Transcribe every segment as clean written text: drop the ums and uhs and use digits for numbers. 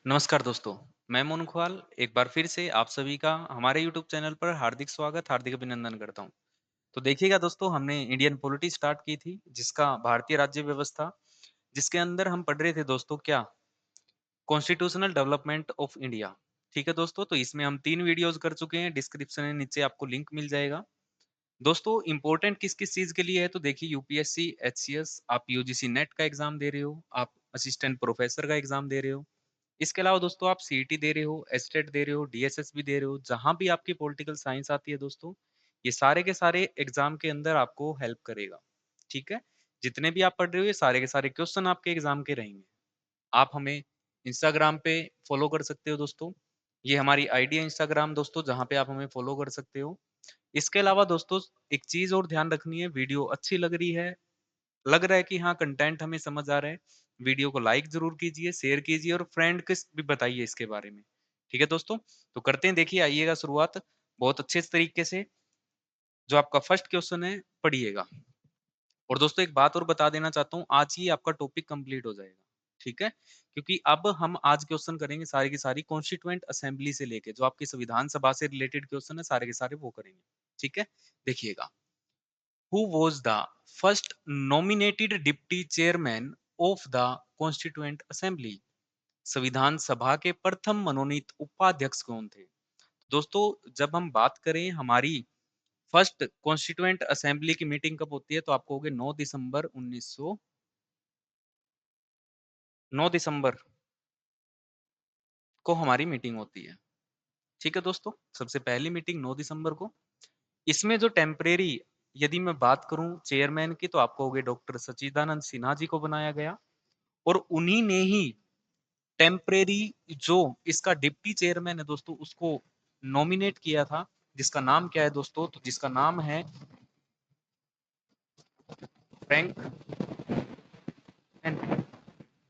नमस्कार दोस्तों, मैं मोनू खुआल एक बार फिर से आप सभी का हमारे यूट्यूब चैनल पर हार्दिक स्वागत, हार्दिक अभिनंदन करता हूँ। तो देखिएगा दोस्तों, हमने इंडियन पॉलिटी स्टार्ट की थी, जिसका भारतीय राज्य व्यवस्था, जिसके अंदर हम पढ़ रहे थे दोस्तों क्या? Constitutional development of India. ठीक है दोस्तों, तो इसमें हम 3 वीडियोज़ कर चुके हैं, डिस्क्रिप्शन में नीचे आपको लिंक मिल जाएगा। दोस्तों इम्पोर्टेंट किस-किस चीज़ के लिए है तो देखिए यूपीएससी, एचसीएस, आप यूजीसी नेट का एग्ज़ाम दे रहे हो, आप असिस्टेंट प्रोफेसर का एग्ज़ाम दे रहे हो। इसके अलावा दोस्तों आप सीईटी दे रहे हो, एस्टेट दे रहे हो, डीएसएस भी दे रहे हो, जहाँ भी आपकी पॉलिटिकल साइंस आती है दोस्तों, ये सारे के सारे एग्ज़ाम के अंदर आपको हेल्प करेगा, ठीक है? जितने भी आप पढ़ रहे हो ये सारे के सारे क्वेश्चन आपके एग्ज़ाम के रहेंगे। आप हमें इंस्टाग्राम पे फॉलो कर सकते हो दोस्तों, ये हमारी आईडी है इंस्टाग्राम दोस्तों, जहाँ पे आप हमें फॉलो कर सकते हो। इसके अलावा दोस्तों एक चीज़ और ध्यान रखनी है, वीडियो अच्छी लग रही है, लग रहा है कि हाँ कंटेंट हमें समझ आ रहा है, वीडियो को लाइक ज़रूर कीजिए, शेयर कीजिए और फ्रेंड किस भी बताइए इसके बारे में। ठीक है दोस्तों? तो करते हैं देखिए आइएगा शुरुआत बहुत अच्छे तरीके से, जो आपका फर्स्ट क्वेश्चन है पढ़िएगा। और दोस्तों एक बात और बता देना चाहता हूँ, आज ही आपका टॉपिक कंप्लीट हो जाएगा, ठीक है? क्योंकि अब हम आज क्वेश्चन करेंगे सारी की सारी कॉन्स्टिट्यूएंट असेंबली से लेके, जो आपकी संविधान सभा से रिलेटेड क्वेश्चन है सारे के सारे वो करेंगे, ठीक है? देखिएगा। Who was the first nominated deputy chairman of the Constituent Assembly? संविधान सभा के प्रथम मनोनीत उपाध्यक्ष कौन थे? दोस्तों जब हम बात करें हमारी फर्स्ट कॉन्स्टिट्यूएंट असेंबली की मीटिंग कब होती है तो आप कहोगे 9 दिसंबर 1900 9 दिसंबर को हमारी मीटिंग होती है। ठीक है दोस्तों, सबसे पहली मीटिंग 9 दिसंबर को। इसमें जो टेम्परेरी यदि मैं बात करूं चेयरमैन की तो आप कहोगे डॉक्टर सच्चिदानंद सिन्हा जी को बनाया गया और उन्हीं ने ही टेम्परेरी जो इसका डिप्टी चेयरमैन है दोस्तों उसको नॉमिनेट किया था, जिसका नाम क्या है दोस्तों तो जिसका नाम है फ्रैंक एंथनी।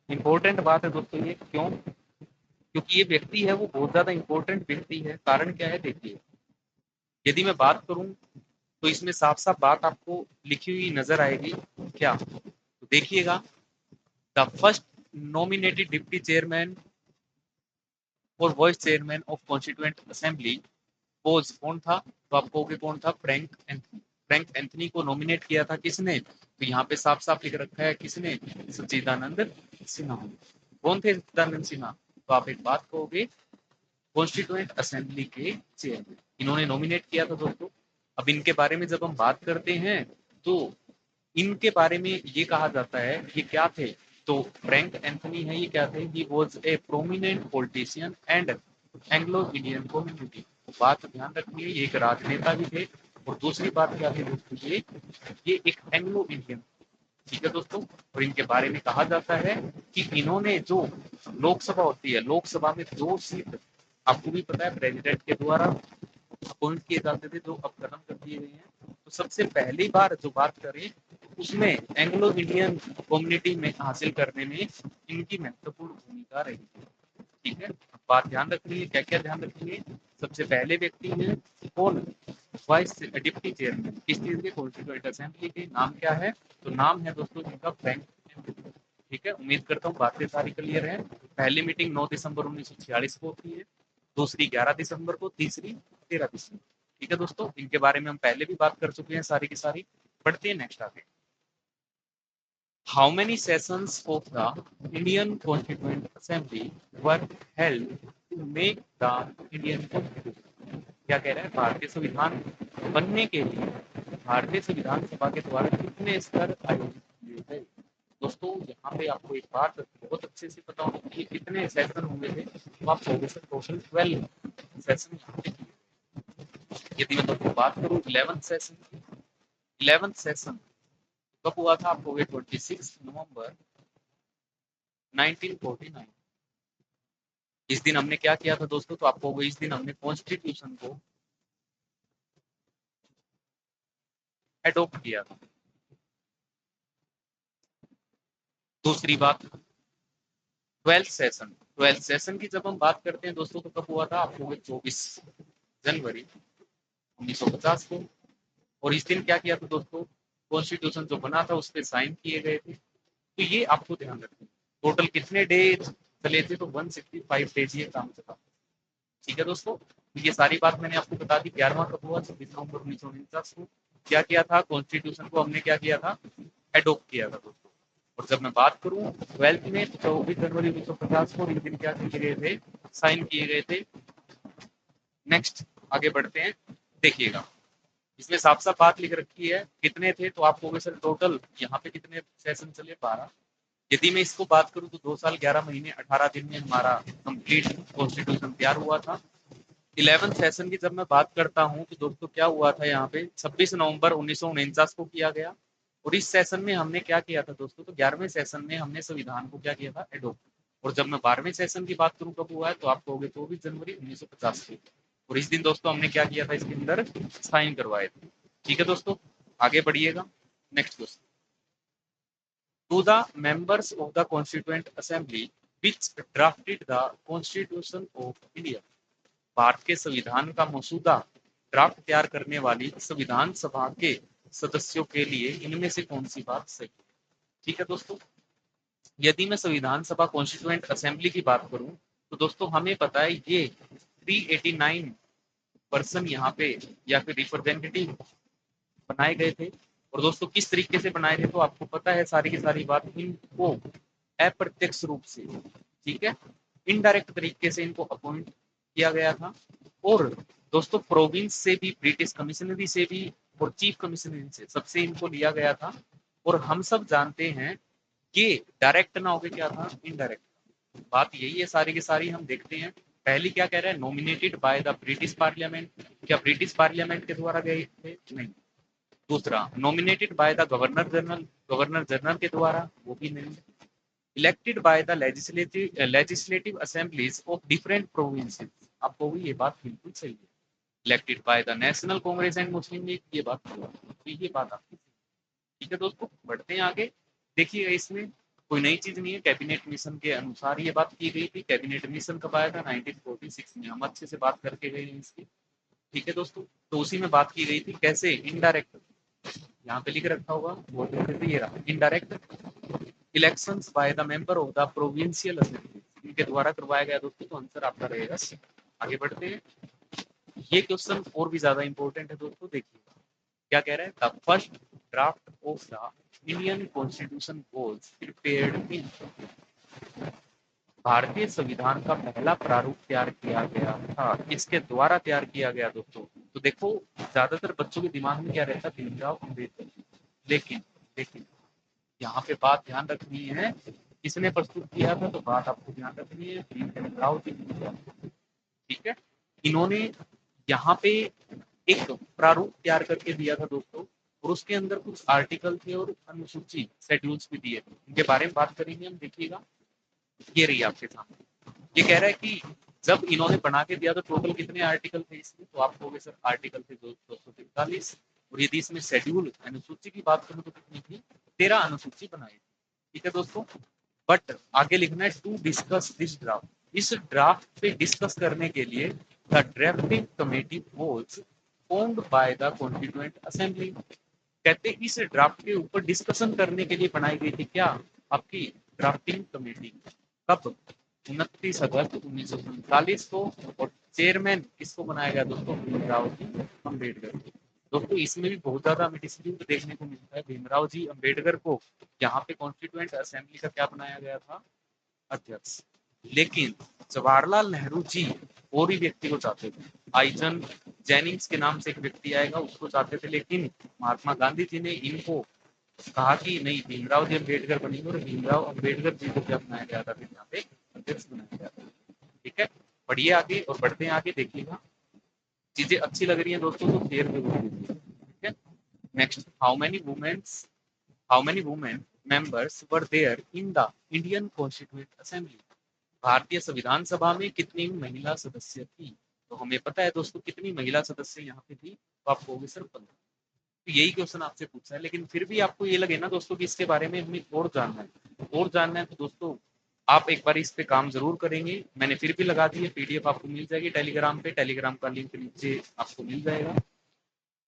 इंपॉर्टेंट बात है दोस्तों ये क्यों? क्योंकि ये व्यक्ति है वो बहुत ज्यादा इंपॉर्टेंट व्यक्ति है। कारण क्या है देखिए, यदि मैं बात करूं तो इसमें साफ साफ बात आपको लिखी हुई नजर आएगी क्या, तो देखिएगा the first nominated deputy chairman और vice chairman of constituent assembly पोज कौन था, तो आप कहोगे कौन था? Frank Anthony. फ्रैंक एंथनी को नॉमिनेट किया था किसने, तो यहाँ पे साफ साफ लिख रखा है किसने? सच्चिदानंद सिन्हा। कौन थे सच्चिदानंद सिन्हा? तो आप एक बात कहोगे कॉन्स्टिट्यूएंट असेंबली के चेयरमैन, इन्होंने नॉमिनेट किया था दोस्तों। अब इनके बारे में जब हम बात करते हैं तो इनके बारे में ये कहा जाता है ये क्या थे, तो फ्रैंक एंथनी है ये क्या थे, he was a prominent politician and Anglo Indian community. बात ध्यान रखनी है ये एक राजनेता भी थे और दूसरी बात क्या थी दोस्तों ये एक एंग्लो इंडियन। ठीक है दोस्तों, और इनके बारे में कहा जाता है कि इन्होंने जो लोकसभा होती है, लोकसभा में 2 सीट आपको भी पता है प्रेसिडेंट के द्वारा अपॉइंट किए जाते थे जो अब खत्म कर दिए गए हैं। तो सबसे पहली बार जो बात करें उसमें एंग्लो इंडियन कम्युनिटी में हासिल करने में इनकी महत्वपूर्ण भूमिका रही है। ठीक है, बात ध्यान रखनी है, क्या क्या ध्यान रखनी है? सबसे पहले व्यक्ति है कौन? वाइस डिप्टी चेयरमैन किस चीज के? कॉन्स्टिट्यूएंट असेंबली के। नाम क्या है? तो नाम है दोस्तों इनका फ्रैंक एंथनी। ठीक है, उम्मीद करता हूँ बातें सारी क्लियर है। पहली मीटिंग 9 दिसंबर 1946 को होती है, दूसरी 11 दिसंबर को, तीसरी 13 दिसंबर। ठीक है दोस्तों, इनके बारे में हम पहले भी बात कर चुके हैं सारी की सारी। पढ़ते हैं नेक्स्ट आगे। How many sessions of the Indian Constituent Assembly were held to make the Indian Constitution? क्या कह रहा है? भारतीय संविधान बनने के लिए भारतीय संविधान सभा के द्वारा कितने स्तर आयोजित किए गए? दोस्तों यहाँ पे आपको एक बात बहुत अच्छे से पता होनी चाहिए, कितने सेशन हुए थे, तो आप टोटल 12 सेशन यहाँ पे किए। यदि मैं दोस्तों बात करूँ 11th सेशन, 11th सेशन कब हुआ था? आपको 26 नवंबर 1949। इस दिन हमने क्या किया था दोस्तों? तो आपको इस दिन हमने कॉन्स्टिट्यूशन को एडॉप्ट किया था। दूसरी बात 12th सेशन की जब हम बात करते हैं दोस्तों तो कब हुआ था? आपको 24 जनवरी 1950 को। और इस दिन क्या किया था दोस्तों? कॉन्स्टिट्यूशन जो बना था उस पर साइन किए गए थे। तो ये आपको ध्यान रखना। टोटल कितने डेज चले थे तो 165 डेज ये काम चला। ठीक है दोस्तों, तो ये सारी बात मैंने आपको बता दी। 11वां कब हुआ? 26 नवंबर 1949 को। क्या किया था? कॉन्स्टिट्यूशन को हमने क्या किया था? एडोप्ट किया था दोस्तों। और जब मैं बात करूं 12th में, 24 जनवरी 1950 को इस दिन क्या किए गए थे? साइन किए गए थे। नेक्स्ट आगे बढ़ते हैं, देखिएगा इसमें साफ साफ बात लिख रखी है। कितने थे? तो आप कहोगे सर टोटल यहाँ पे कितने सेशन चले? 12। यदि मैं इसको बात करूं तो 2 साल 11 महीने 18 दिन में हमारा कंप्लीट कॉन्स्टिट्यूशन तैयार हुआ था। 11th सेशन की जब मैं बात करता हूं तो दोस्तों क्या हुआ था यहाँ पे? 26 नवंबर 1949 को किया गया। और इस सेशन में हमने क्या किया था दोस्तों? तो 11वें सेशन में हमने संविधान को क्या किया था? एडोप्ट। और जब मैं 12वें सेशन की बात करूं कब हुआ है, तो आप कहोगे 24 जनवरी 1950 को। और इस दिन दोस्तों हमने क्या किया था? इसके अंदर साइन करवाए थे। ठीक है दोस्तों, आगे बढ़िएगा। Next question, to the members of the constituent assembly which drafted the constitution of India. Bharat के संविधान का मसूदा ड्राफ्ट तैयार करने वाली संविधान सभा के सदस्यों के लिए इनमें से कौन सी बात सही है? ठीक है दोस्तों, यदि मैं संविधान सभा कॉन्स्टिट्यूएंट असेंबली की बात करूं तो दोस्तों हमें पता है ये 389 पर्सन यहाँ पे या फिर रिप्रेजेंटेटिव बनाए गए थे। और दोस्तों किस तरीके से बनाए थे? तो आपको पता है सारी की सारी बात। इनको अप्रत्यक्ष रूप से, ठीक है, इनडायरेक्ट तरीके से इनको अपॉइंट किया गया था। और दोस्तों प्रोविंस से भी, ब्रिटिश कमिश्नरी से भी और चीफ कमिश्नरी से, सबसे इनको लिया गया था। और हम सब जानते हैं कि डायरेक्ट ना होके क्या था? इनडायरेक्ट। बात यही है सारी की सारी। हम देखते हैं पहली क्या कह रहा है? Nominated by the British parliament. क्या ब्रिटिश पार्लियामेंट के द्वारा गए थे? नहीं। दूसरा, nominated by the governor general, governor general के द्वारा, वो भी नहीं। Elected by the legislative assemblies of different provinces, आपको भी ये बात बिल्कुल सही है। Elected by the national Congress and Muslim league, ये बात, तो ये बात आपकी। ठीक है दोस्तों, बढ़ते हैं आगे। देखिए इसमें कोई नई चीज नहीं है। कैबिनेट मिशन के अनुसार ये बात की गई थी। कैबिनेट मिशन कब आया था? 1946 में। हम अच्छे से बात करके गए हैं इसकी। ठीक है दोस्तों, तो उसी में बात की गई थी। कैसे? इनडायरेक्ट, यहाँ पे लिख रखा होगा वो, ये रहा indirect elections by the member of the provincial assembly, इनके द्वारा करवाया गया दोस्तों। तो आंसर आपका रहेगा। आगे बढ़ते हैं, ये क्वेश्चन और भी ज्यादा इंपॉर्टेंट है दोस्तों। देखिए क्या कह रहा है? The first draft of the Indian constitution was prepared in, भारतीय संविधान का पहला प्रारूप तैयार किया गया था, किसके द्वारा तैयार किया गया दोस्तों? तो देखो ज्यादातर बच्चों के दिमाग में क्या रहता है? भीमराव अम्बेडकर। लेकिन लेकिन यहाँ पे बात ध्यान रखनी है, किसने प्रस्तुत किया था? तो बात आपको ध्यान रखनी है, भीमराव जी ने किया। ठीक है, इन्होंने यहाँ पे एक प्रारूप तैयार करके दिया था दोस्तों। और उसके अंदर कुछ आर्टिकल थे और अनुसूची शेड्यूल्स भी दिए थे। इनके बारे में बात करेंगे हम। देखिएगा ये रही आपके सामने। ये कह रहा है कि जब इन्होंने बना के दिया तो टोटल कितने आर्टिकल थे इसमें? तो आप कहोगे सर आर्टिकल थे 243। और यदि इसमें शेड्यूल अनुसूची की बात करूं तो कितनी थी? 13 अनुसूची बनाई थी। ठीक है दोस्तों, बट आगे लिखना है टू डिस्कस दिस ड्राफ्ट। इस ड्राफ्ट पे डिस्कस करने के लिए the drafting committee was formed by the constituent assembly. कहते इस ड्राफ्ट के ऊपर डिस्कशन करने के लिए बनाई गई थी क्या? आपकी ड्राफ्टिंग कमेटी। कब? 29 अगस्त 1947 को। और चेयरमैन किसको बनाया गया दोस्तों? भीमराव जी अम्बेडकर। दोस्तों इसमें भी बहुत ज्यादा हमें डिस्प्यूट देखने को मिलता है। भीमराव जी अम्बेडकर को यहाँ पे कॉन्स्टिट्यूएंट असेंबली का क्या बनाया गया था? अध्यक्ष। लेकिन जवाहरलाल नेहरू जी और ही व्यक्ति को चाहते थे। आइजन जेनिंग्स के नाम से एक व्यक्ति आएगा, उसको चाहते थे। लेकिन महात्मा गांधी जी ने इनको कहा कि नहीं, भीमराव जी अम्बेडकर बनेंगे। और भीमराव अम्बेडकर जी को क्या बनाया गया था? फिर यहाँ पे अध्यक्ष बनाया गया था। ठीक है, बढ़िए आगे और बढ़ते हैं आगे। देखिएगा चीजें अच्छी लग रही है दोस्तों तो शेयर जरूर कीजिए। ठीक है, next, how many women members were there in the Indian constituent assembly. भारतीय संविधान सभा में कितनी महिला सदस्य थी? तो हमें पता है दोस्तों कितनी महिला सदस्य यहाँ पे थी। तो आप कहोगे सर 15। तो यही क्वेश्चन आपसे पूछा है। लेकिन फिर भी आपको ये लगे ना दोस्तों कि इसके बारे में हमें और जानना है तो दोस्तों आप एक बार इस पे काम जरूर करेंगे। मैंने फिर भी लगा दी है, पीडीएफ आपको मिल जाएगी टेलीग्राम पे। टेलीग्राम का लिंक नीचे आपको मिल जाएगा।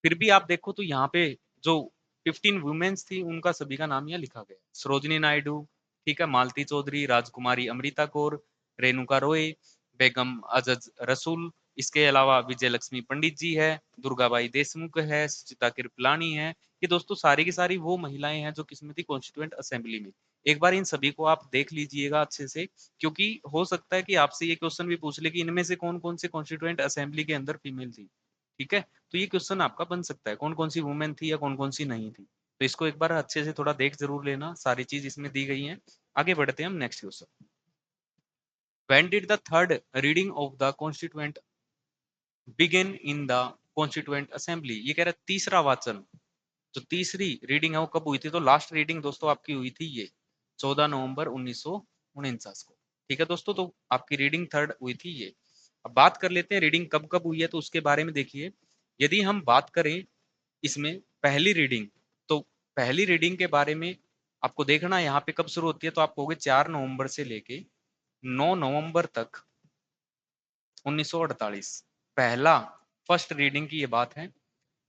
फिर भी आप देखो तो यहाँ पे जो 15 वुमेन्स थी उनका सभी का नाम यहाँ लिखा गया। सरोजिनी नायडू, ठीक है, मालती चौधरी, राजकुमारी अमृता कौर, रेणुका रॉय, बेगम अजज रसूल, इसके अलावा विजय लक्ष्मी पंडित जी है, दुर्गाबाई देशमुख है, सुचिता कृपलानी है। ये दोस्तों सारी की सारी वो महिलाएं हैं जो किसमें थी, कॉन्स्टिट्यूएंट असेंबली में। एक बार इन सभी को आप देख लीजिएगा अच्छे से, क्योंकि हो सकता है कि आपसे ये क्वेश्चन भी पूछ ले कि इनमें से कौन कौन से कॉन्स्टिट्यूएंट असेंबली के अंदर फीमेल थी। ठीक है, तो ये क्वेश्चन आपका बन सकता है, कौन कौन सी वुमेन थी या कौन कौन सी नहीं थी। तो इसको एक बार अच्छे से थोड़ा देख जरूर लेना, सारी चीज इसमें दी गई है। आगे बढ़ते हैं हम next question. When did the third reading of the constituent begin in the constituent assembly? ये कह रहा है तीसरा वाचन, जो तीसरी रीडिंग है वो कब हुई थी। तो लास्ट रीडिंग दोस्तों आपकी हुई थी ये 14 नवंबर 1949 को। ठीक है दोस्तों, तो आपकी रीडिंग थर्ड हुई थी ये। अब बात कर लेते हैं रीडिंग कब कब हुई है, तो उसके बारे में देखिए। यदि हम बात करें इसमें पहली रीडिंग, तो पहली रीडिंग के बारे में आपको देखना है यहाँ पे कब शुरू होती है। तो आप कहोगे 4 नवंबर से लेके 9 नवंबर तक 1948 पहला फर्स्ट रीडिंग की ये बात है।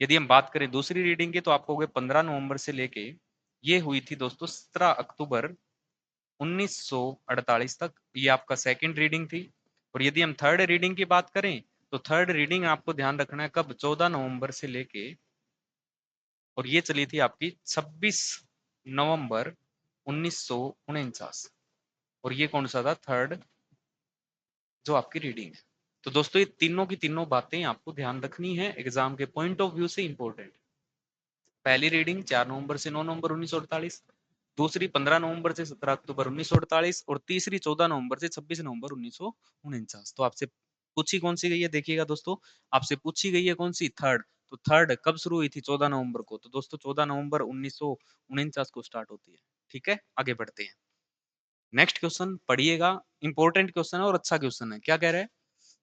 यदि हम बात करें दूसरी रीडिंग की, तो आप कहोगे 15 नवंबर से लेके ये हुई थी दोस्तों 17 अक्टूबर 1948 तक, ये आपका सेकंड रीडिंग थी। और यदि हम थर्ड रीडिंग की बात करें, तो थर्ड रीडिंग आपको ध्यान रखना है कब, 14 नवंबर से लेके, और ये चली थी आपकी 26 नवंबर 1949। और ये कौन सा था, थर्ड जो आपकी रीडिंग है। तो दोस्तों ये तीनों की तीनों बातें आपको ध्यान रखनी है, एग्जाम के पॉइंट ऑफ व्यू से इंपॉर्टेंट। पहली रीडिंग 4 नवंबर से 9 नवंबर 1948, दूसरी 15 नवंबर से 17 अक्टूबर 1948, और तीसरी 14 नवंबर से 26 नवंबर 1949। तो आपसे पूछी कौन सी गई है, देखिएगा दोस्तों, आपसे पूछी गई है कौन सी, थर्ड। तो थर्ड कब शुरू हुई थी, 14 नवंबर को। तो दोस्तों 14 नवंबर 1949 को स्टार्ट होती है। ठीक है, आगे बढ़ते हैं। नेक्स्ट क्वेश्चन पढ़िएगा, इंपॉर्टेंट क्वेश्चन है और अच्छा क्वेश्चन है। क्या कह रहा है,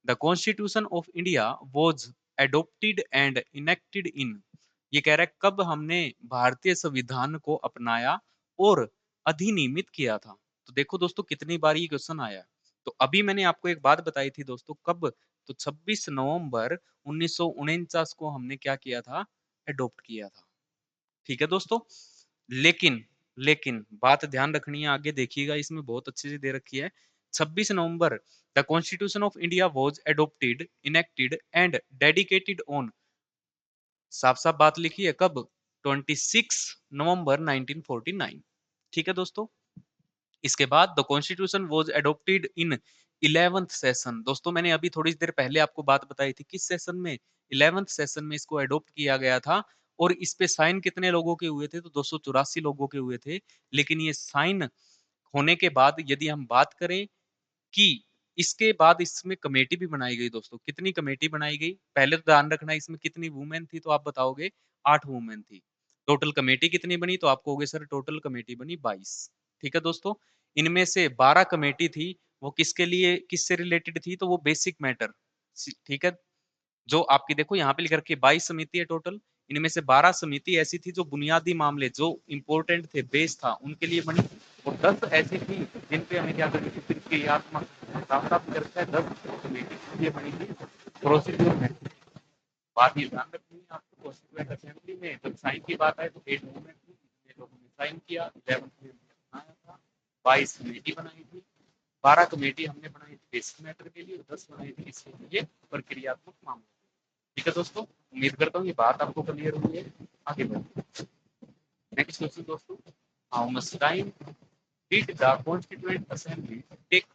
the constitution of India was adopted and enacted इन, ये कह रहा है कब हमने भारतीय संविधान को अपनाया और अधिनियमित किया था। तो देखो दोस्तों कितनी बार ये क्वेश्चन आया। तो अभी मैंने आपको एक बात बताई थी दोस्तों, कब, तो 26 नवंबर 1949 को हमने क्या किया था, एडॉप्ट किया था। ठीक है दोस्तों, लेकिन लेकिन बात ध्यान रखनी है, आगे देखिएगा इसमें बहुत अच्छे से दे रखी है। 26 नवंबर the constitution of India was adopted, enacted and dedicated on, साफ साफ बात लिखी है कब, 26 नवंबर 1949। ठीक है दोस्तों, इसके बाद the constitution was adopted in 11th session. दोस्तों मैंने अभी थोड़ी देर पहले आपको बात बताई थी, किस सेशन में, 11th सेशन में इसको एडॉप्ट किया गया था। और इस पे साइन कितने लोगों के हुए थे, तो 284 लोगों के हुए थे। लेकिन ये साइन होने के बाद यदि हम बात करें कि इसके बाद इसमें कमेटी भी बनाई गई दोस्तों, कितनी कमेटी बनाई गई, पहले तो ध्यान रखना इसमें कितनी वुमेन थी, तो आप बताओगे 8 वुमेन थी। टोटल कमेटी कितनी बनी, तो आप कहोगे सर टोटल कमेटी बनी 22। ठीक है दोस्तों, इनमें से 12 कमेटी थी, वो किसके लिए, किससे रिलेटेड थी, तो वो बेसिक मैटर। ठीक है, जो आपकी देखो यहाँ पे लिख रखी है 22 समिति है टोटल, इनमें से 12 समिति ऐसी थी जो बुनियादी मामले जो इंपॉर्टेंट थे, बेस था, उनके लिए बनी। और 10 ऐसी थी जिन पे हमें क्या करनी थी, सिर्फ क्रियात्मक, साफ साफ लिख रखा है 10 कमेटी इसलिए बनी थी प्रोसीड्यूर में। बात ये ध्यान रखनी है आपको, कॉन्स्टिट्यूएंट असेंबली में जब साइन की बात आए तो 8 मूवमेंट थी, जिसमें लोगों ने साइन किया, 11 बनाया था, 22 कमेटी बनाई थी, 12 कमेटी हमने बनाई थी बेसिक मैटर के लिए, और 10 बनाई थी इसके लिए प्रक्रियात्मक मामले। ठीक है दोस्तों, उम्मीद करता हूँ ये बात आपको क्लियर हुई है। आगे बढ़ते हैं, नेक्स्ट क्वेश्चन दोस्तों, how much time did the constituent assembly take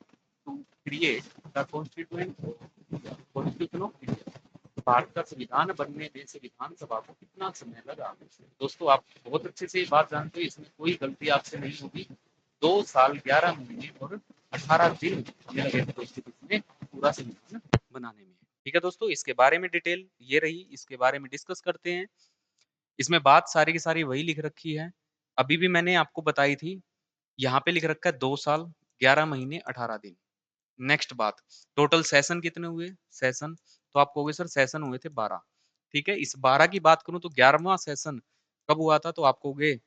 to create the constitution of India, भारत का संविधान बनने में संविधान सभा को कितना समय लगा। दोस्तों आप बहुत अच्छे से ये बात जानते हो, इसमें कोई गलती आपसे नहीं होगी। 2 साल 11 महीने और 18 दिन लगे थे दोस्तों इसमें पूरा संविधान बनाने में। ठीक है दोस्तों, इसके बारे में डिटेल ये रही, इसके बारे में डिस्कस करते हैं। इसमें बात सारी की सारी वही लिख रखी है, अभी भी मैंने आपको बताई थी। यहाँ पे लिख रखा है 2 साल 11 महीने 18 दिन। नेक्स्ट बात, टोटल सेशन कितने हुए, सेशन, तो आप कहोगे सर सेशन हुए थे 12। ठीक है, इस 12 की बात करूं तो 11वां सेशन कब हुआ था, तो आप कहोगे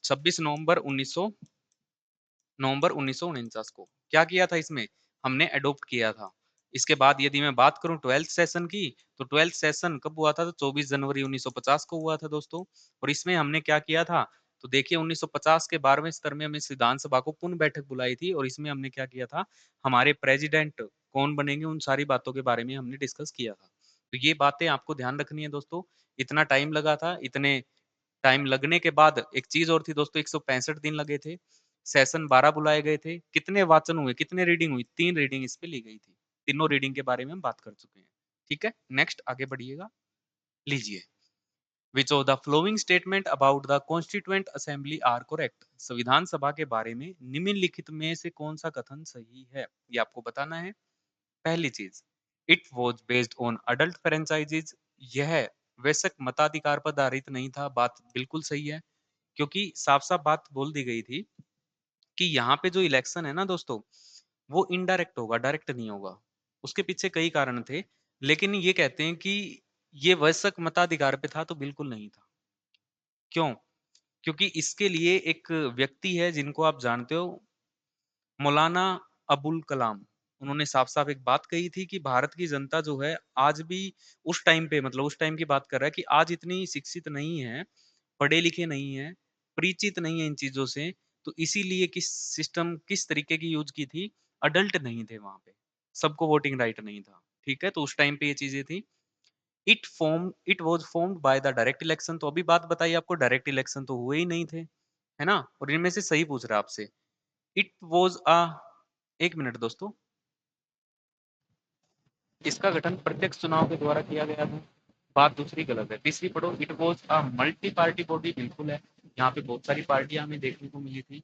26 नवंबर 1949 को। क्या किया था इसमें, हमने एडॉप्ट किया था। इसके बाद यदि मैं बात करूं 12th सेशन की, तो 12th सेशन कब हुआ था, तो 24 जनवरी 1950 को हुआ था दोस्तों। और इसमें हमने क्या किया था, तो देखिए 1950 के 12वें स्तर में हमने संविधान सभा को पुनः बैठक बुलाई थी और इसमें हमने क्या किया था, हमारे प्रेसिडेंट कौन बनेंगे उन सारी बातों के बारे में हमने डिस्कस किया था। तो ये बातें आपको ध्यान रखनी है दोस्तों। इतना टाइम लगा था, इतने टाइम लगने के बाद एक चीज और थी दोस्तों, 165 दिन लगे थे, सेशन 12 बुलाए गए थे, कितने वाचन हुए, कितने रीडिंग हुई, 3 रीडिंग इस पे ली गई थी। तीनों रीडिंग के बारे में हम बात कर चुके हैं। ठीक है, नेक्स्ट आगे बढ़िएगा। लीजिए, which of the following statement about the constituent assembly are correct. संविधान सभा के बारे में निम्नलिखित में से कौन सा कथन सही है, ये आपको बताना है। पहली चीज, it was based on adult franchises, यह वयस्क मताधिकार पर आधारित नहीं था, बात बिल्कुल सही है, क्योंकि साफ साफ बात बोल दी गई थी कि यहाँ पे जो इलेक्शन है ना दोस्तों, वो इनडायरेक्ट होगा, डायरेक्ट नहीं होगा। उसके पीछे कई कारण थे, लेकिन ये कहते हैं कि ये वयस्क मताधिकार पे था, तो बिल्कुल नहीं था। क्यों? क्योंकि इसके लिए एक व्यक्ति है जिनको आप जानते हो, मौलाना अबुल कलाम। उन्होंने साफ साफ एक बात कही थी कि भारत की जनता जो है आज भी उस टाइम पे, मतलब उस टाइम की बात कर रहा है कि आज इतनी शिक्षित नहीं है, पढ़े लिखे नहीं है, परिचित नहीं है इन चीजों से। तो इसीलिए किस सिस्टम किस तरीके की यूज की थी, अडल्ट नहीं थे वहां पे, सबको वोटिंग राइट नहीं था। ठीक है, तो उस टाइम पे ये चीजें थी। It was formed by the direct election, तो अभी बात बताइए आपको, डायरेक्ट इलेक्शन तो हुए ही नहीं थे, है ना। और इनमें से सही पूछ रहा है आपसे। इट वॉज अ, एक मिनट दोस्तों, इसका गठन प्रत्यक्ष चुनाव के द्वारा किया गया था, बात दूसरी गलत है। तीसरी पढ़ो, it was a multi party body, बिल्कुल है, यहाँ पे बहुत सारी पार्टियां हमें देखने को मिली थी।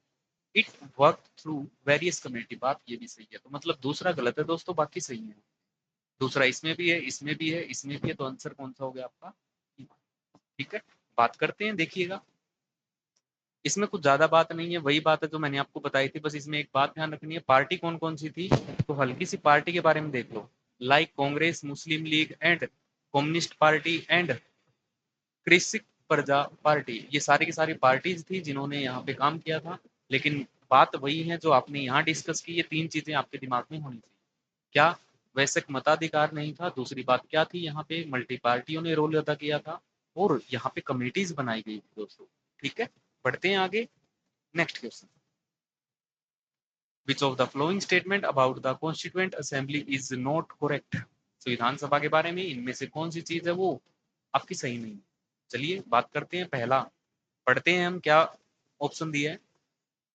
It work through various committee, बात ये भी सही है, तो मतलब दूसरा गलत है दोस्तों, बाकी सही है। दूसरा इसमें भी है, इसमें भी है, इसमें भी है, तो आंसर कौन सा हो गया आपका। ठीक है, बात करते हैं, देखिएगा। इसमें कुछ ज्यादा बात नहीं है, वही बात है जो मैंने आपको बताई थी, बस इसमें एक बात ध्यान रखनी है, पार्टी कौन कौन सी थी, तो हल्की सी पार्टी के बारे में देख लो, like Congress, Muslim League and Communist Party and Krishak Praja party, ये सारी की सारी पार्टीज थी जिन्होंने यहाँ पे काम किया था। लेकिन बात वही है जो आपने यहाँ डिस्कस की, ये 3 चीजें आपके दिमाग में होनी चाहिए। क्या? वैसे मताधिकार नहीं था, दूसरी बात क्या थी, यहाँ पे मल्टी पार्टियों ने रोल अदा किया था, और यहाँ पे कमेटीज बनाई गई थी दोस्तों। ठीक है, बढ़ते हैं आगे। Next question, which of the following statement about the constituent assembly is not correct. संविधान सभा के बारे में इनमें से कौन सी चीज है वो आपकी सही नहीं है। चलिए बात करते हैं, पहला पढ़ते हैं हम क्या ऑप्शन दिया है।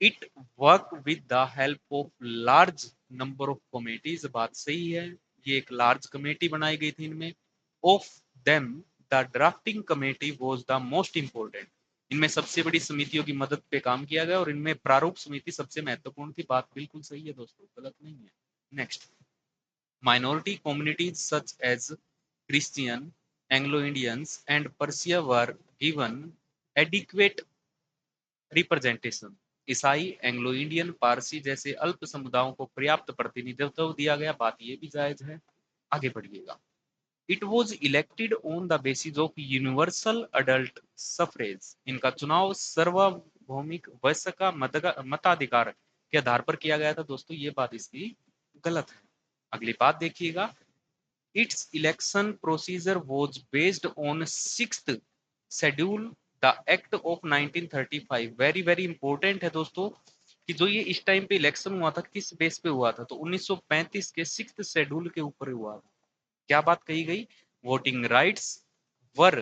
It work with the help of large number of committees, बात सही है, ये एक लार्ज कमेटी बनाई गई थी इनमें। Of them the drafting committee was the most important, इनमें सबसे बड़ी समितियों की मदद पे काम किया गया और इनमें प्रारूप समिति सबसे महत्वपूर्ण थी, बात बिल्कुल सही है दोस्तों, गलत नहीं है। Next, minority communities such as Christian, Anglo Indians and Persia were given adequate representation, ईसाई, एंग्लो इंडियन, पारसी जैसे अल्प समुदायों को पर्याप्त प्रतिनिधित्व दिया गया, बात ये भी जायज है। आगे बढ़िएगा। It was elected on the basis of universal adult suffrage, इनका चुनाव सार्वभौमिक वयस्क का मताधिकार के आधार पर किया गया था दोस्तों, ये बात इसकी गलत है। अगली बात देखिएगा, it's election procedure was based on sixth schedule the act of 1935, very very important है दोस्तों कि जो ये इस टाइम पे इलेक्शन हुआ था किस बेस पे हुआ था, तो 1935 के सिक्स्थ शेड्यूल के ऊपर हुआ था। क्या बात कही गई, voting rights were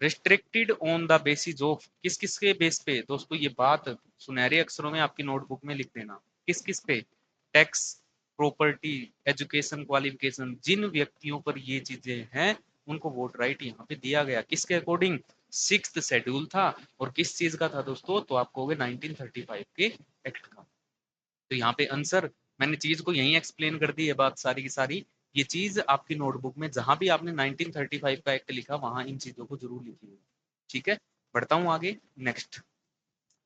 restricted on the basis of, किस किस के बेस पे दोस्तों, ये बात सुनहरे अक्षरों में आपकी नोटबुक में लिख देना, किस किस पे, टैक्स, प्रॉपर्टी, एजुकेशन, क्वालिफिकेशन, जिन व्यक्तियों पर ये चीजें हैं उनको वोट राइट यहाँ पे दिया गया, किसके अकॉर्डिंग, सिक्स्थ शेड्यूल था, और किस चीज का था दोस्तों, तो आपको हो गया 1935 के एक्ट का। तो यहाँ पे आंसर, मैंने चीज को यही एक्सप्लेन कर दी है, बात सारी की सारी, ये चीज आपकी नोटबुक में जहां भी आपने 1935 का एक्ट लिखा वहां इन चीजों को जरूर लिखिएगा। ठीक है, बढ़ता हूं आगे। नेक्स्ट,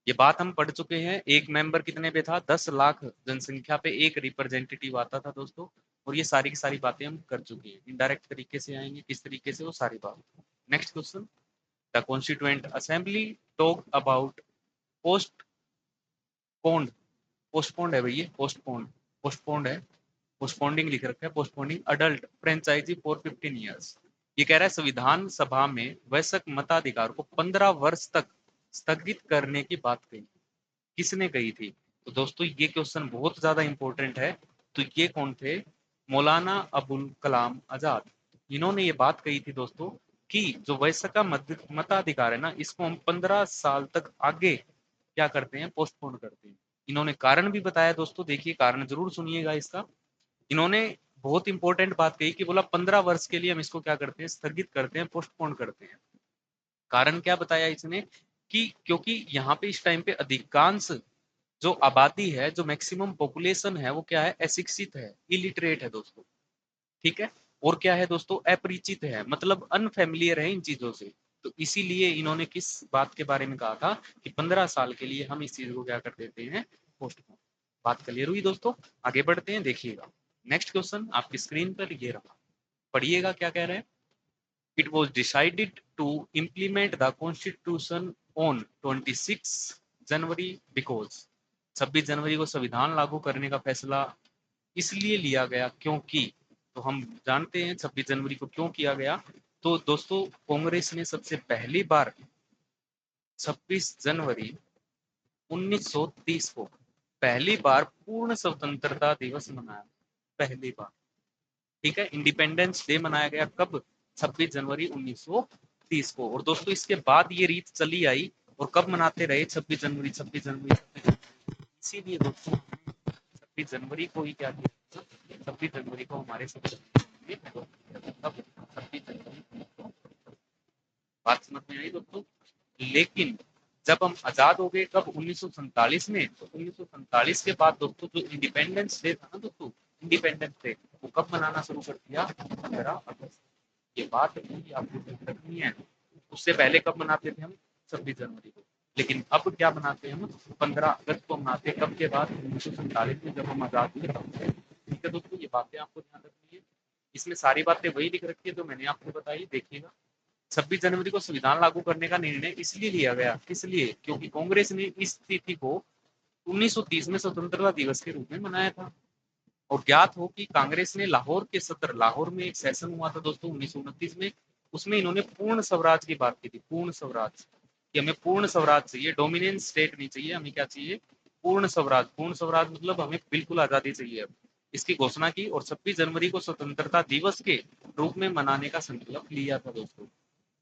ये बात हम पढ़ चुके हैं, एक मेंबर कितने पे था, 10 लाख जनसंख्या पे एक रिप्रेजेंटेटिव आता था दोस्तों, और ये सारी की सारी बातें हम कर चुके हैं। इनडायरेक्ट तरीके से आएंगे, किस तरीके से, वो सारी बात। Next question, the constituent assembly talk about postponed, postponed है भैया, पोस्टपोन्ड, पोस्टपोन्ड है, पोस्टपोन्डिंग लिख रखा है, पोस्टपोन्डिंग अडल्ट फ्रेंचाइजी फॉर 15 ईयर्स। ये कह रहा है संविधान सभा में वयस्क मताधिकार को 15 वर्ष तक स्थगित करने की बात कही। किसने कही थी? तो दोस्तों ये क्वेश्चन बहुत ज्यादा इंपॉर्टेंट है। तो ये कौन थे? मौलाना अबुल कलाम आजाद। इन्होंने ये बात कही थी दोस्तों कि जो वयस्क का मताधिकार है ना, इसको हम 15 साल तक आगे क्या करते हैं, पोस्टपोन करते हैं। इन्होंने कारण भी बताया दोस्तों, देखिए कारण जरूर सुनिएगा इसका। इन्होंने बहुत इंपॉर्टेंट बात कही कि बोला 15 वर्ष के लिए हम इसको क्या करते हैं, स्थगित करते हैं, पोस्टपोन करते हैं। कारण क्या बताया इसने कि क्योंकि यहाँ पे इस टाइम पे अधिकांश जो आबादी है, जो मैक्सिमम पॉपुलेशन है, वो क्या है, अशिक्षित है, इलिटरेट है दोस्तों। ठीक है। और क्या है दोस्तों, अपरिचित है, मतलब अनफेमिलियर है इन चीजों से। तो इसीलिए इन्होंने किस बात के बारे में कहा था कि 15 साल के लिए हम इस चीज को क्या कर देते हैं, पोस्टपोन। बात क्लियर हुई दोस्तों? आगे बढ़ते हैं, देखिएगा नेक्स्ट क्वेश्चन आपकी स्क्रीन पर ये रहा। पढ़िएगा क्या कह रहे हैं। It was decided to implement the constitution on 26 January because 26 जनवरी को संविधान लागू करने का फैसला इसलिए लिया गया क्योंकि, तो हम जानते हैं 26 जनवरी को क्यों किया गया। तो दोस्तों कांग्रेस ने सबसे पहली बार 26 जनवरी 1930 को पहली बार पूर्ण स्वतंत्रता दिवस मनाया, पहली बार। ठीक है, इंडिपेंडेंस डे मनाया गया कब? 26 जनवरी 1930 को। और दोस्तों इसके बाद ये रीत चली आई और कब मनाते रहे, 26 जनवरी 26 जनवरी 26 जनवरी। इसीलिए दोस्तों 26 जनवरी को ही क्या किया, 26 जनवरी को हमारे सब 26 जनवरी को। बात समझ में आई दोस्तों? लेकिन जब हम आजाद हो गए कब, 1947 में, तो 1947 के बाद दोस्तों जो इंडिपेंडेंस डे था ना दोस्तों, इंडिपेंडेंस डे वो कब मनाना शुरू कर दिया, 15 अगस्त। ये बात भी आपको ध्यान रखनी है। उससे पहले कब मनाते थे हम, 26 जनवरी को। लेकिन अब क्या मनाते हैं हम, 15 अगस्त को मनाते हैं। कब के बाद, 1947 में जब हम आजाद हुए तब से। ठीक है दोस्तों, ये बातें आपको ध्यान रखनी है। इसमें सारी बातें वही लिख रखी है जो मैंने आपको बताई, देखिएगा। 26 जनवरी को संविधान लागू करने का निर्णय इसलिए लिया गया, किस लिए, क्योंकि कांग्रेस ने इस तिथि को 1930 में स्वतंत्रता दिवस के रूप में मनाया था। और ज्ञात हो कि कांग्रेस ने लाहौर के सत्र, लाहौर में एक सेशन हुआ था दोस्तों 1929 में, उसमें इन्होंने पूर्ण स्वराज की बात की थी, पूर्ण स्वराज, कि हमें पूर्ण स्वराज चाहिए, डोमिनेंस स्टेट नहीं चाहिए, हमें क्या चाहिए, पूर्ण स्वराज। पूर्ण स्वराज मतलब हमें बिल्कुल आजादी चाहिए अब, इसकी घोषणा की। और 26 जनवरी को स्वतंत्रता दिवस के रूप में मनाने का संकल्प लिया था दोस्तों।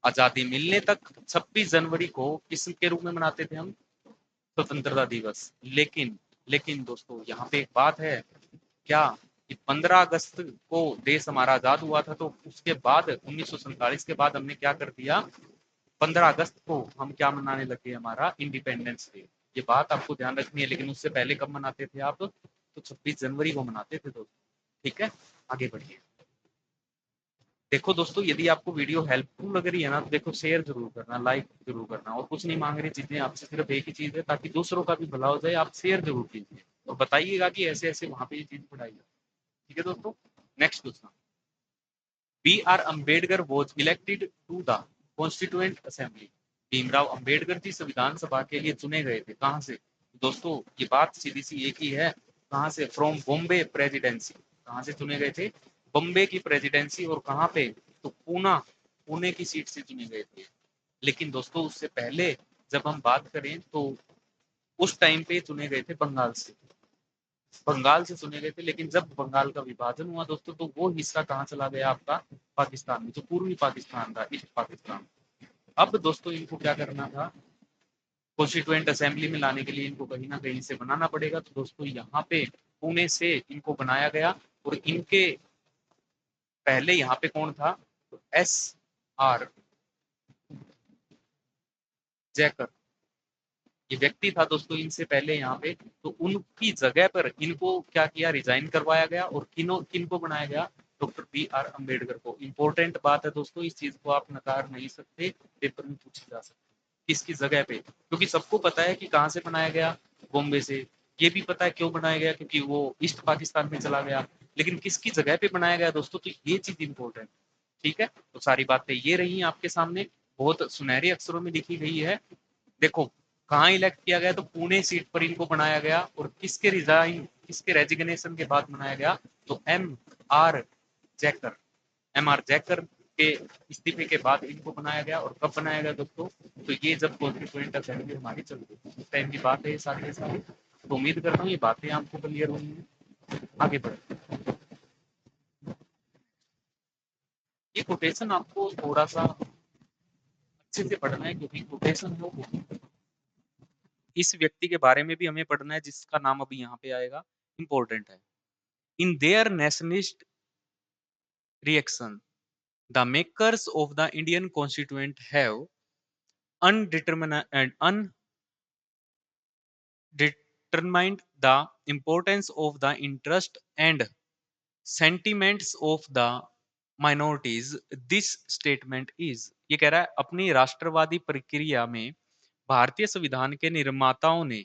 आजादी मिलने तक 26 जनवरी को किसके रूप में मनाते थे हम, स्वतंत्रता दिवस। लेकिन दोस्तों यहाँ पे एक बात है, क्या कि 15 अगस्त को देश हमारा आजाद हुआ था, तो उसके बाद 1947 के बाद हमने क्या कर दिया, 15 अगस्त को हम क्या मनाने लगे, हमारा इंडिपेंडेंस डे। ये बात आपको ध्यान रखनी है। लेकिन उससे पहले कब मनाते थे आप, तो 26 जनवरी को मनाते थे दोस्तों। ठीक है, आगे बढ़िए। देखो दोस्तों, यदि आपको वीडियो हेल्पफुल लग रही है ना, तो देखो शेयर जरूर करना, लाइक जरूर करना। और कुछ नहीं मांग रही चीजें आपसे, सिर्फ एक ही चीज है, ताकि दूसरों का भी भला हो जाए। आप शेयर जरूर कीजिए और बताइएगा कि ऐसे ऐसे वहां पे ये चीज पढ़ाई जाए। ठीक है दोस्तों, next question. B R Ambedkar was elected to the constituent assembly. Bhimrao Ambedkar ji संविधान सभा के लिए चुने गए थे, कहाँ से दोस्तों, ये बात सीधी सी एक ही है, कहाँ से, फ्रॉम बॉम्बे प्रेसिडेंसी। कहाँ से चुने गए थे, बॉम्बे की प्रेसिडेंसी। और कहाँ पे, तो पुणे की सीट से चुने गए थे। लेकिन दोस्तों उससे पहले जब हम बात करें तो उस टाइम पे चुने गए थे बंगाल से, बंगाल से चुने गए थे। लेकिन जब बंगाल का विभाजन हुआ दोस्तों, तो वो हिस्सा कहाँ चला गया आपका, पाकिस्तान में, जो पूर्वी पाकिस्तान था, ईस्ट पाकिस्तान। अब दोस्तों इनको क्या करना था, कॉन्स्टिट्यूएंट असेंबली में लाने के लिए इनको कहीं ना कहीं से बनाना पड़ेगा। तो दोस्तों यहाँ पे पुणे से इनको बनाया गया। और इनके पहले यहाँ पे कौन था, तो एस आर जयकर, ये व्यक्ति था दोस्तों इनसे पहले यहाँ पे। तो उनकी जगह पर इनको क्या किया, रिजाइन करवाया गया। और किनको बनाया गया, डॉक्टर बी आर अम्बेडकर को। इंपॉर्टेंट बात है दोस्तों, इस चीज को आप नकार नहीं सकते, पेपर में पूछी जा सकती है किसकी जगह पे। क्योंकि सबको पता है कि कहाँ से बनाया गया, बॉम्बे से। ये भी पता है क्यों बनाया गया, क्योंकि वो ईस्ट पाकिस्तान में चला गया। लेकिन किसकी जगह पे बनाया गया दोस्तों, तो ये चीज इंपॉर्टेंट। ठीक है, तो सारी बातें ये रही आपके सामने, बहुत सुनहरे अक्षरों में लिखी गई है। देखो कहाँ इलेक्ट किया गया, तो पुणे सीट पर इनको बनाया गया। और किसके रेजिग्नेशन के बाद बनाया गया, तो एम आर जैकर, एम आर जैकर इनके इस्तीफे के बाद इनको बनाया गया। और कब बनाया गया दोस्तों? तो ये जब कॉन्स्टिट्यूएंट असेंबली हमारी चल रही थी उस टाइम की बात है ये सारी। तो उम्मीद करता हूँ ये बातें आपको क्लियर हुई हैं। आगे बढ़ते हैं। ये कोटेशन आपको थोड़ा सा अच्छे से पढ़ना है, क्योंकि कोटेशन है वो इस व्यक्ति के बारे में भी हमें पढ़ना है जिसका नाम अभी यहाँ पे आएगा, इंपॉर्टेंट है। In their nationalist reaction the makers of the Indian constituent have determined the importance of the interest and sentiments of the minorities. This statement is, ये कह रहा है अपनी राष्ट्रवादी प्रक्रिया में भारतीय संविधान के निर्माताओं ने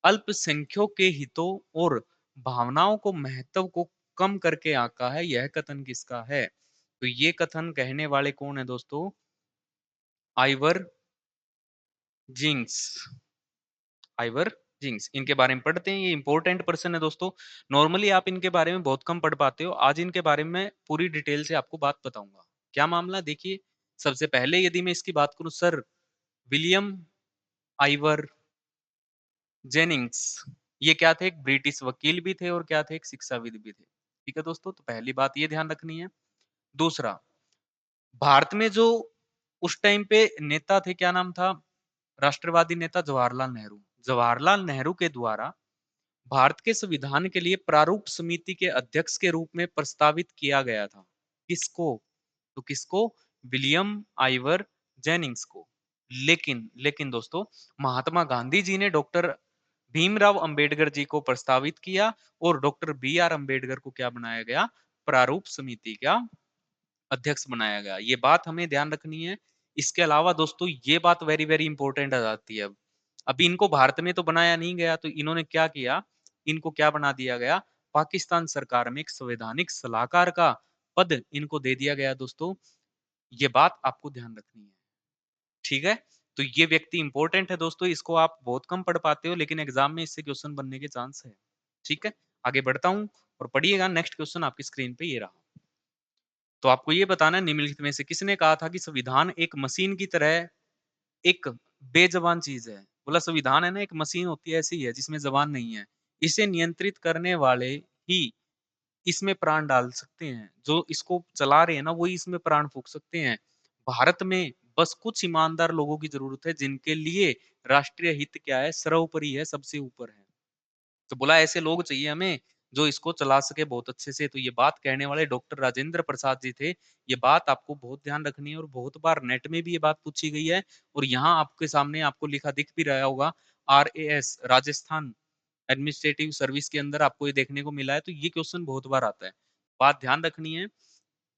अल्पसंख्यकों के हितों और भावनाओं को महत्व को कम करके आंका है। यह कथन किसका है? तो ये कथन कहने वाले कौन है दोस्तों? Ivoire jinx. आइवर जिंक्स, इनके बारे में पढ़ते हैं। ये इंपॉर्टेंट पर्सन है दोस्तों। नॉर्मली आप इनके बारे में बहुत कम पढ़ पाते हो। आज इनके बारे में पूरी डिटेल से आपको बात बताऊंगा। क्या मामला, देखिए। सबसे पहले यदि मैं इसकी बात करूं, सर विलियम आइवर जेनिंग्स, ये क्या थे? एक ब्रिटिश वकील भी थे और क्या थे? एक शिक्षाविद भी थे। ठीक है दोस्तों, तो पहली बात ये ध्यान रखनी है। दूसरा, भारत में जो उस टाइम पे नेता थे, क्या नाम था? राष्ट्रवादी नेता जवाहरलाल नेहरू। जवाहरलाल नेहरू के द्वारा भारत के संविधान के लिए प्रारूप समिति के अध्यक्ष के रूप में प्रस्तावित किया गया था। किसको? तो किसको? विलियम आइवर जेनिंग्स को। लेकिन लेकिन दोस्तों, महात्मा गांधी जी ने डॉक्टर भीमराव अंबेडकर जी को प्रस्तावित किया और डॉक्टर बी आर अंबेडकर को क्या बनाया गया? प्रारूप समिति का अध्यक्ष बनाया गया। ये बात हमें ध्यान रखनी है। इसके अलावा दोस्तों ये बात वेरी वेरी इंपॉर्टेंट आ जाती है। अब अभी इनको भारत में तो बनाया नहीं गया, तो इन्होंने क्या किया? इनको क्या बना दिया गया? पाकिस्तान सरकार में एक संवैधानिक सलाहकार का पद इनको दे दिया गया दोस्तों। ये बात आपको ध्यान रखनी है, ठीक है? तो ये व्यक्ति इंपॉर्टेंट है दोस्तों, इसको आप बहुत कम पढ़ पाते हो, लेकिन एग्जाम में इससे क्वेश्चन बनने के चांस है। ठीक है, आगे बढ़ता हूं और पढ़िएगा। नेक्स्ट क्वेश्चन आपकी स्क्रीन पे ये रहा। तो आपको ये बताना है निम्नलिखित में से किसने कहा था कि संविधान एक मशीन की तरह एक बेजबान चीज है? बोला संविधान है ना, एक मशीन होती है ऐसी है जिसमें जबान नहीं है, इसे नियंत्रित करने वाले ही इसमें प्राण डाल सकते हैं। जो इसको चला रहे हैं ना, वही इसमें प्राण फूंक सकते हैं। भारत में बस कुछ ईमानदार लोगों की जरूरत है जिनके लिए राष्ट्रीय हित क्या है? सर्वोपरि है, सबसे ऊपर है। तो बोला ऐसे लोग चाहिए हमें जो इसको चला सके बहुत अच्छे से। तो ये बात कहने वाले डॉक्टर राजेंद्र प्रसाद जी थे। ये बात आपको बहुत ध्यान रखनी है और बहुत बार नेट में भी ये बात पूछी गई है। और यहाँ आपके सामने आपको लिखा दिख भी रहा होगा, RAS, राजस्थान एडमिनिस्ट्रेटिव सर्विस के अंदर आपको ये देखने को मिला है। तो ये क्वेश्चन बहुत बार आता है। बात ध्यान रखनी है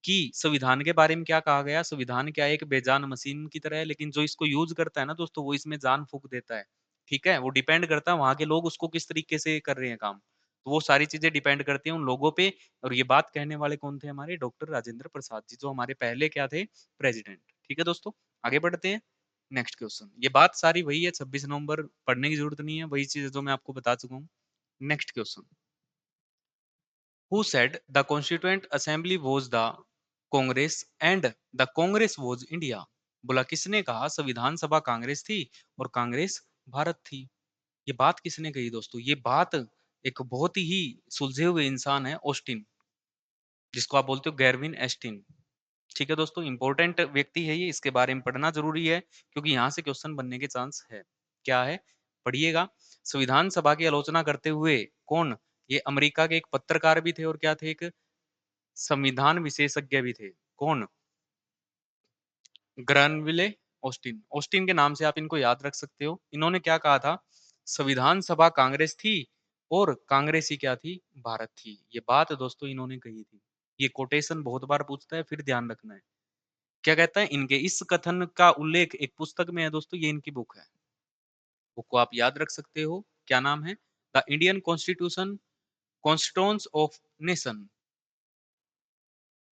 कि संविधान के बारे में क्या कहा गया? संविधान क्या है? एक बेजान मशीन की तरह है, लेकिन जो इसको यूज करता है ना दोस्तों, वो इसमें जान फूंक देता है। ठीक है, वो डिपेंड करता है वहां के लोग उसको किस तरीके से कर रहे हैं काम। तो वो सारी चीजें डिपेंड करती हैं उन लोगों पे। और ये बात कहने वाले कौन थे? हमारे डॉक्टर राजेंद्र प्रसाद जी, जो हमारे पहले क्या थे? प्रेसिडेंट। ठीक है दोस्तों, आगे बढ़ते हैं। नेक्स्ट क्वेश्चन, ये बात सारी वही है, 26 नवंबर, पढ़ने की जरूरत नहीं है, वही चीज जो मैं आपको बता चुका हूँ। Next question, who said the constituent assembly was the congress and the congress was india? बोला किसने कहा संविधान सभा कांग्रेस थी और कांग्रेस भारत थी? ये बात किसने कही दोस्तों? ये बात एक बहुत ही सुलझे हुए इंसान है, ऑस्टिन, जिसको आप बोलते हो गैरविन एस्टिन। ठीक है दोस्तों, इंपॉर्टेंट व्यक्ति है ये, इसके बारे में पढ़ना जरूरी है क्योंकि यहाँ से क्वेश्चन बनने के चांस है। क्या है? पढ़िएगा। संविधान सभा की आलोचना करते हुए कौन? ये अमेरिका के एक पत्रकार भी थे और क्या थे? एक संविधान विशेषज्ञ भी थे। कौन? ग्रैनविले ऑस्टिन। ऑस्टिन के नाम से आप इनको याद रख सकते हो। इन्होंने क्या कहा था? संविधान सभा कांग्रेस थी और कांग्रेस ही क्या थी? भारत थी। ये बात दोस्तों इन्होंने कही थी। ये कोटेशन बहुत बार पूछता है, फिर ध्यान रखना है। क्या कहता है? इनके इस कथन का उल्लेख एक पुस्तक में है दोस्तों, ये इनकी बुक है। बुक को आप याद रख सकते हो, क्या नाम है? The Indian constitution, कॉन्स्टिट्यूंस of nation.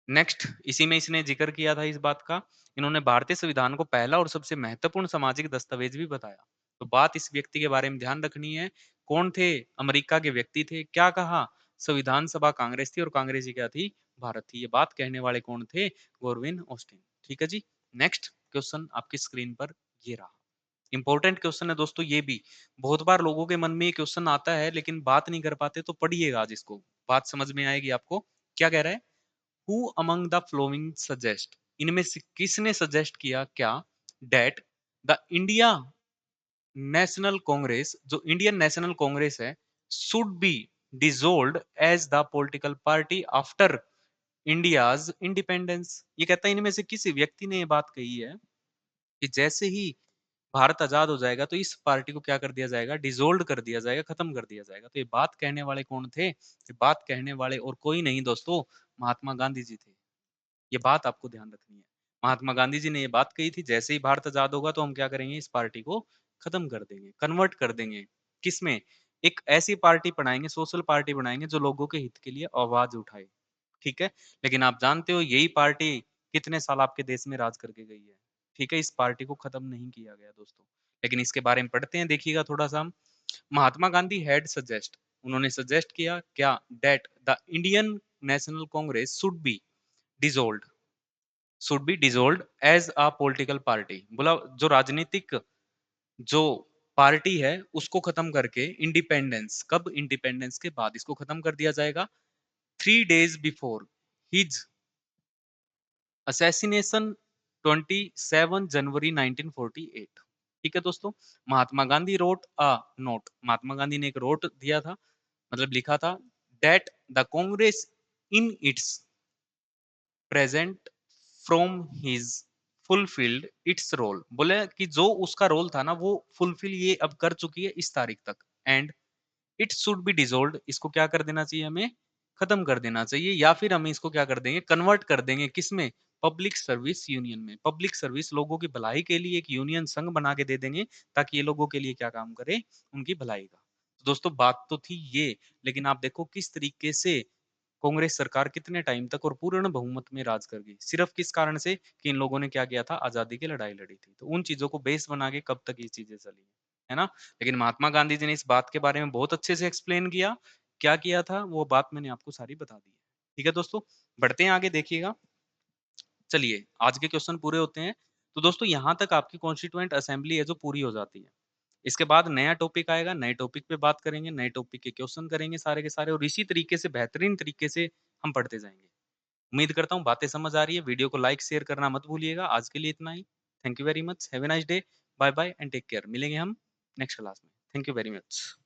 Next, इसी में इसने जिक्र किया था इस बात का। इन्होंने भारतीय संविधान को पहला और सबसे महत्वपूर्ण सामाजिक दस्तावेज भी बताया। तो बात इस व्यक्ति के बारे में ध्यान रखनी है। कौन थे? अमेरिका के व्यक्ति थे। क्या कहा? संविधान सभा कांग्रेस थी और कांग्रेस ही क्या थी, भारत थी। ये बात कहने वाले कौन थे, गोरविन ऑस्टिन। ठीक है जी। नेक्स्ट क्वेश्चन आपकी स्क्रीन पर ये रहा, इंपॉर्टेंट क्वेश्चन है दोस्तों ये भी। बहुत बार लोगों के मन में ये क्वेश्चन आता है लेकिन बात नहीं कर पाते, तो पढ़िएगा आज इसको, बात समझ में आएगी आपको। क्या कह रहा है, who among the following suggest, इनमें से किसने सजेस्ट किया क्या, that the India National Congress, जो इंडियन नेशनल कांग्रेस है, should be dissolved as the political party after India's independence. ये कहता है इनमें से किसी व्यक्ति ने ये बात कही है कि जैसे ही भारत आजाद हो जाएगा तो इस पार्टी को क्या कर दिया जाएगा, डिसोल्व कर दिया जाएगा, खत्म कर दिया जाएगा। तो ये बात कहने वाले कौन थे, ये बात कहने वाले और कोई नहीं दोस्तों, महात्मा गांधी जी थे। ये बात आपको ध्यान रखनी है। महात्मा गांधी जी ने ये बात कही थी, जैसे ही भारत आजाद होगा तो हम क्या करेंगे, इस पार्टी को खत्म कर देंगे, कन्वर्ट कर देंगे। किसमें, एक ऐसी पार्टी बनाएंगे, सोशल पार्टी बनाएंगे जो लोगों के हित के लिए आवाज उठाए। ठीक है। लेकिन आप जानते हो यही पार्टी कितने साल आपके देश में राज करके गई है। ठीक है, इस पार्टी को खत्म नहीं किया गया दोस्तों। लेकिन इसके बारे में पढ़ते हैं, देखिएगा थोड़ा सा। महात्मा गांधी हैड सजेस्ट, उन्होंने सजेस्ट किया क्या, that the Indian National Congress should be dissolved as a political party. बोला जो राजनीतिक जो पार्टी है उसको खत्म करके इंडिपेंडेंस, कब, इंडिपेंडेंस के बाद इसको खत्म कर दिया जाएगा। 3 days before his assassination 27 January 1948। ठीक है दोस्तों, Mahatma Gandhi wrote a note, Mahatma Gandhi ने एक रोट दिया था, मतलब लिखा था, that the Congress in its present from his fulfilled its role. बोले कि जो उसका रोल था ना वो फुलफिल ये अब कर चुकी है इस तारीख तक, एंड इट शुड बी डिसोल्व्ड, इसको क्या कर देना चाहिए, हमें खत्म कर देना चाहिए, या फिर हम इसको क्या कर देंगे, कन्वर्ट कर देंगे किसमें, पब्लिक सर्विस यूनियन में। पब्लिक सर्विस, लोगों की भलाई के लिए एक यूनियन संघ बना के दे देंगे ताकि ये लोगों के लिए क्या काम करे, उनकी भलाई का। तो दोस्तों बात तो थी ये, लेकिन आप देखो किस तरीके से कांग्रेस सरकार कितने टाइम तक और पूर्ण बहुमत में राज कर गई, सिर्फ किस कारण से कि इन लोगों ने क्या किया था, आजादी की लड़ाई लड़ी थी। तो उन चीजों को बेस बना के कब तक ये चीजें चली है ना। लेकिन महात्मा गांधी जी ने इस बात के बारे में बहुत अच्छे से एक्सप्लेन किया, क्या किया था वो बात मैंने आपको सारी बता दी है। ठीक है दोस्तों, बढ़ते हैं आगे, देखिएगा। चलिए आज के क्वेश्चन पूरे होते हैं। तो दोस्तों यहाँ तक आपकी कॉन्स्टिट्यूएंट असेंबली है जो पूरी हो जाती है। इसके बाद नया टॉपिक आएगा, नए टॉपिक पे बात करेंगे, नए टॉपिक के क्वेश्चन करेंगे सारे के सारे, और इसी तरीके से बेहतरीन तरीके से हम पढ़ते जाएंगे। उम्मीद करता हूँ बातें समझ आ रही है। वीडियो को लाइक शेयर करना मत भूलिएगा। आज के लिए इतना ही। Thank you very much, have a nice day, bye bye and take care. मिलेंगे हम नेक्स्ट क्लास में। Thank you very much.